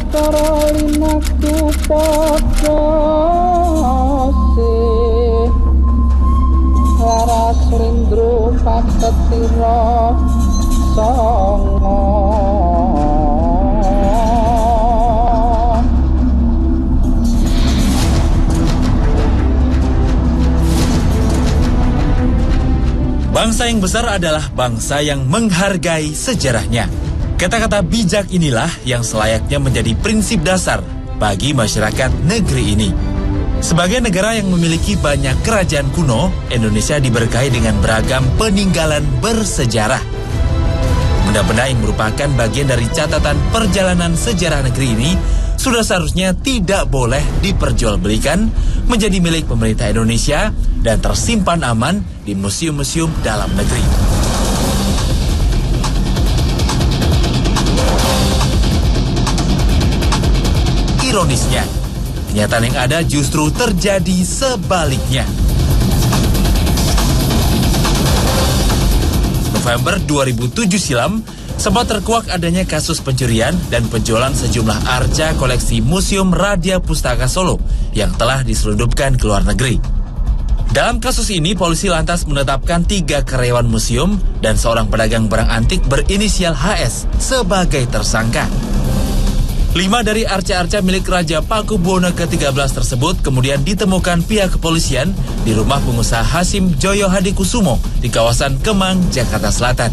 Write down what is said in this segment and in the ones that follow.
Baskara linaku padha sih laras lindro patetira songo. Bangsa yang besar adalah bangsa yang menghargai sejarahnya. Kata-kata bijak inilah yang selayaknya menjadi prinsip dasar bagi masyarakat negeri ini. Sebagai negara yang memiliki banyak kerajaan kuno, Indonesia diberkahi dengan beragam peninggalan bersejarah. Benda-benda yang merupakan bagian dari catatan perjalanan sejarah negeri ini sudah seharusnya tidak boleh diperjualbelikan, menjadi milik pemerintah Indonesia dan tersimpan aman di museum-museum dalam negeri. Ironisnya, kenyataan yang ada justru terjadi sebaliknya. November 2007 silam, sempat terkuak adanya kasus pencurian dan penjualan sejumlah arca koleksi Museum Radia Pustaka Solo yang telah diselundupkan ke luar negeri. Dalam kasus ini, polisi lantas menetapkan 3 karyawan museum dan seorang pedagang barang antik berinisial HS sebagai tersangka. 5 dari arca-arca milik Raja Pakubuwono ke-13 tersebut kemudian ditemukan pihak kepolisian di rumah pengusaha Hasyim Joyo Hadikusumo di kawasan Kemang, Jakarta Selatan.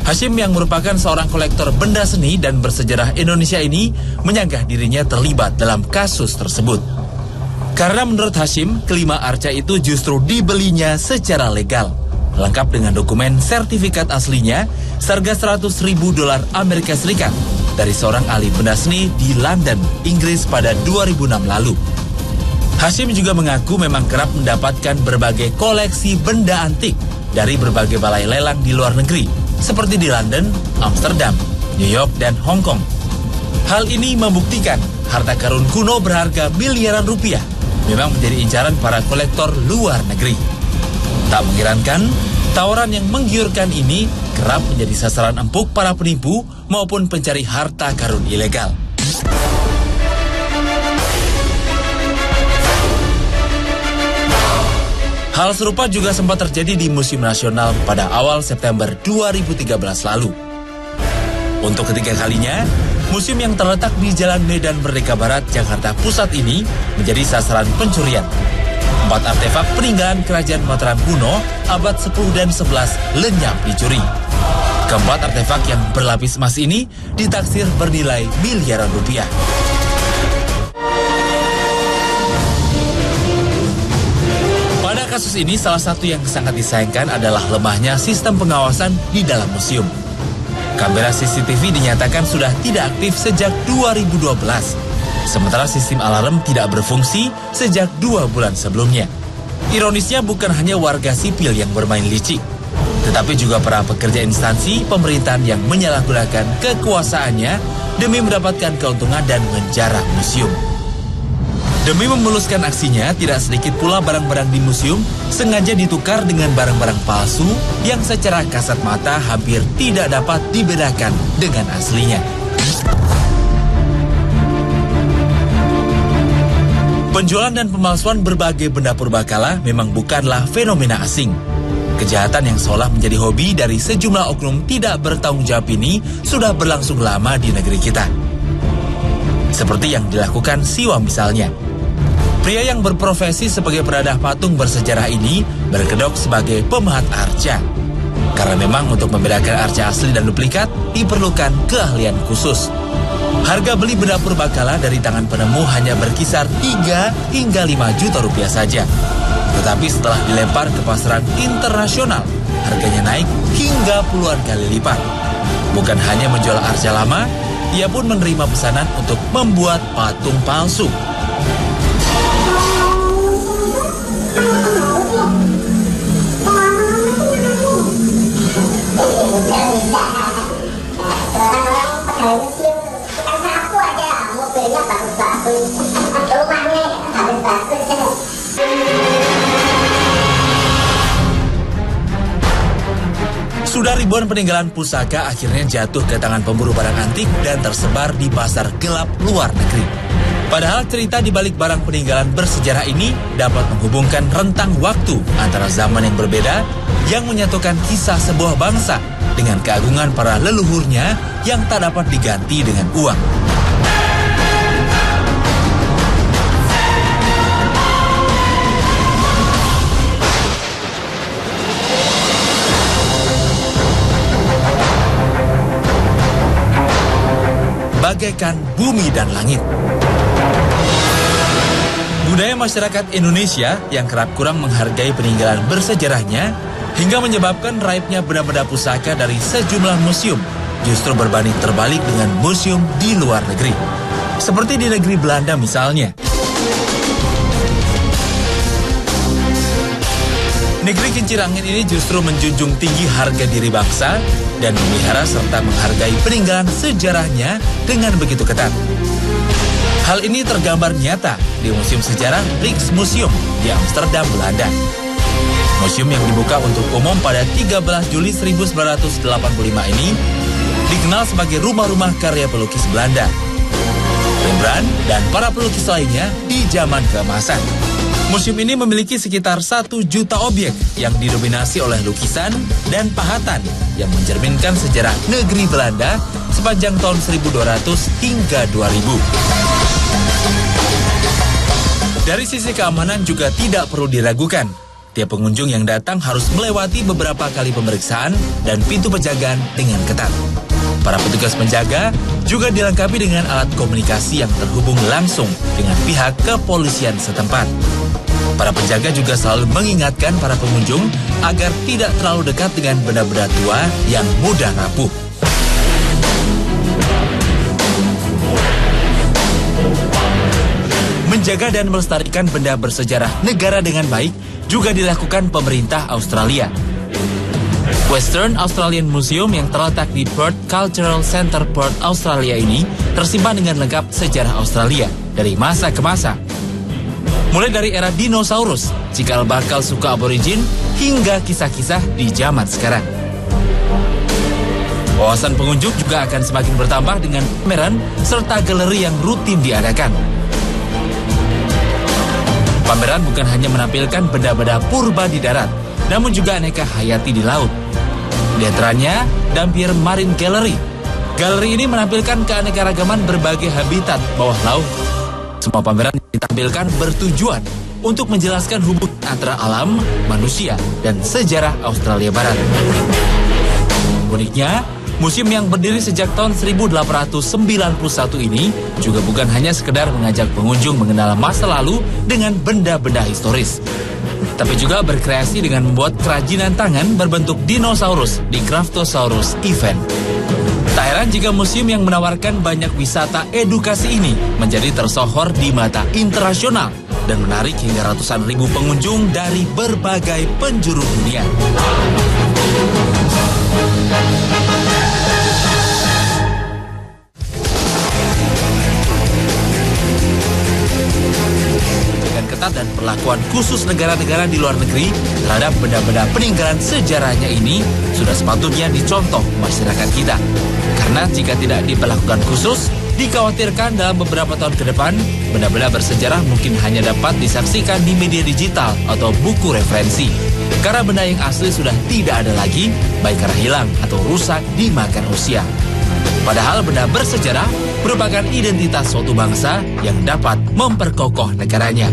Hasyim yang merupakan seorang kolektor benda seni dan bersejarah Indonesia ini menyanggah dirinya terlibat dalam kasus tersebut. Karena menurut Hasyim, kelima arca itu justru dibelinya secara legal, lengkap dengan dokumen sertifikat aslinya seharga $100.000 Amerika Serikat dari seorang ahli benda seni di London, Inggris pada 2006 lalu. Hasyim juga mengaku memang kerap mendapatkan berbagai koleksi benda antik dari berbagai balai lelang di luar negeri, seperti di London, Amsterdam, New York, dan Hong Kong. Hal ini membuktikan harta karun kuno berharga miliaran rupiah memang menjadi incaran para kolektor luar negeri. Tak mengherankan, tawaran yang menggiurkan ini kerap menjadi sasaran empuk para penipu maupun pencari harta karun ilegal. Hal serupa juga sempat terjadi di Museum Nasional pada awal September 2013 lalu. Untuk ketiga kalinya, museum yang terletak di Jalan Medan Merdeka Barat, Jakarta Pusat ini menjadi sasaran pencurian. 4 artefak peninggalan kerajaan Mataram kuno abad 10 dan 11 lenyap dicuri. Keempat artefak yang berlapis emas ini ditaksir bernilai miliaran rupiah. Pada kasus ini, salah satu yang sangat disayangkan adalah lemahnya sistem pengawasan di dalam museum. Kamera CCTV dinyatakan sudah tidak aktif sejak 2012, sementara sistem alarm tidak berfungsi sejak 2 bulan sebelumnya. Ironisnya bukan hanya warga sipil yang bermain licik, tetapi juga para pekerja instansi pemerintahan yang menyalahgunakan kekuasaannya demi mendapatkan keuntungan dan menjarah museum. Demi memuluskan aksinya, tidak sedikit pula barang-barang di museum sengaja ditukar dengan barang-barang palsu yang secara kasat mata hampir tidak dapat dibedakan dengan aslinya. Penjualan dan pemalsuan berbagai benda purbakala memang bukanlah fenomena asing. Kejahatan yang seolah menjadi hobi dari sejumlah oknum tidak bertanggung jawab ini sudah berlangsung lama di negeri kita. Seperti yang dilakukan Siwa misalnya. Pria yang berprofesi sebagai penadah patung bersejarah ini berkedok sebagai pemahat arca. Karena memang untuk membedakan arca asli dan duplikat diperlukan keahlian khusus. Harga beli benda purbakala dari tangan penemu hanya berkisar 3 hingga 5 juta rupiah saja. Tetapi setelah dilempar ke pasaran internasional, harganya naik hingga puluhan kali lipat. Bukan hanya menjual arca lama, ia pun menerima pesanan untuk membuat patung palsu. Sudah ribuan peninggalan pusaka akhirnya jatuh ke tangan pemburu barang antik dan tersebar di pasar gelap luar negeri. Padahal cerita di balik barang peninggalan bersejarah ini dapat menghubungkan rentang waktu antara zaman yang berbeda yang menyatukan kisah sebuah bangsa dengan keagungan para leluhurnya yang tak dapat diganti dengan uang. Bagaikan bumi dan langit. Budaya masyarakat Indonesia yang kerap kurang menghargai peninggalan bersejarahnya hingga menyebabkan raibnya benda-benda pusaka dari sejumlah museum justru berbanding terbalik dengan museum di luar negeri. Seperti di negeri Belanda misalnya. Negeri kincir angin ini justru menjunjung tinggi harga diri bangsa dan memelihara serta menghargai peninggalan sejarahnya dengan begitu ketat. Hal ini tergambar nyata di Museum Sejarah Rijksmuseum di Amsterdam, Belanda. Museum yang dibuka untuk umum pada 13 Juli 1985 ini dikenal sebagai rumah-rumah karya pelukis Belanda, Rembrandt, dan para pelukis lainnya di zaman keemasan. Museum ini memiliki sekitar 1 juta objek yang didominasi oleh lukisan dan pahatan yang mencerminkan sejarah negeri Belanda sepanjang tahun 1200 hingga 2000. Dari sisi keamanan juga tidak perlu diragukan. Tiap pengunjung yang datang harus melewati beberapa kali pemeriksaan dan pintu penjagaan dengan ketat. Para petugas penjaga juga dilengkapi dengan alat komunikasi yang terhubung langsung dengan pihak kepolisian setempat. Para penjaga juga selalu mengingatkan para pengunjung agar tidak terlalu dekat dengan benda-benda tua yang mudah rapuh. Menjaga dan melestarikan benda bersejarah negara dengan baik juga dilakukan pemerintah Australia. Western Australian Museum yang terletak di Perth Cultural Centre Perth, Australia ini tersimpan dengan lengkap sejarah Australia dari masa ke masa. Mulai dari era dinosaurus, cikal bakal suku aborigin, hingga kisah-kisah di zaman sekarang. Wawasan pengunjung juga akan semakin bertambah dengan pameran serta galeri yang rutin diadakan. Pameran bukan hanya menampilkan benda-benda purba di darat, namun juga aneka hayati di laut. Di antaranya, Dampier Marine Gallery. Galeri ini menampilkan keanekaragaman berbagai habitat bawah laut. Semua pameran ditampilkan bertujuan untuk menjelaskan hubungan antara alam, manusia, dan sejarah Australia Barat. Uniknya, museum yang berdiri sejak tahun 1891 ini juga bukan hanya sekedar mengajak pengunjung mengenal masa lalu dengan benda-benda historis, tapi juga berkreasi dengan membuat kerajinan tangan berbentuk dinosaurus di Craftosaurus event. Tak heran jika museum yang menawarkan banyak wisata edukasi ini menjadi tersohor di mata internasional dan menarik hingga ratusan ribu pengunjung dari berbagai penjuru dunia. Ketat dan perlakuan khusus negara-negara di luar negeri terhadap benda-benda peninggalan sejarahnya ini sudah sepatutnya dicontoh masyarakat kita. Karena jika tidak diperlakukan khusus, dikhawatirkan dalam beberapa tahun ke depan, benda-benda bersejarah mungkin hanya dapat disaksikan di media digital atau buku referensi. Karena benda yang asli sudah tidak ada lagi, baik karena hilang atau rusak dimakan usia. Padahal benda bersejarah merupakan identitas suatu bangsa yang dapat memperkokoh negaranya.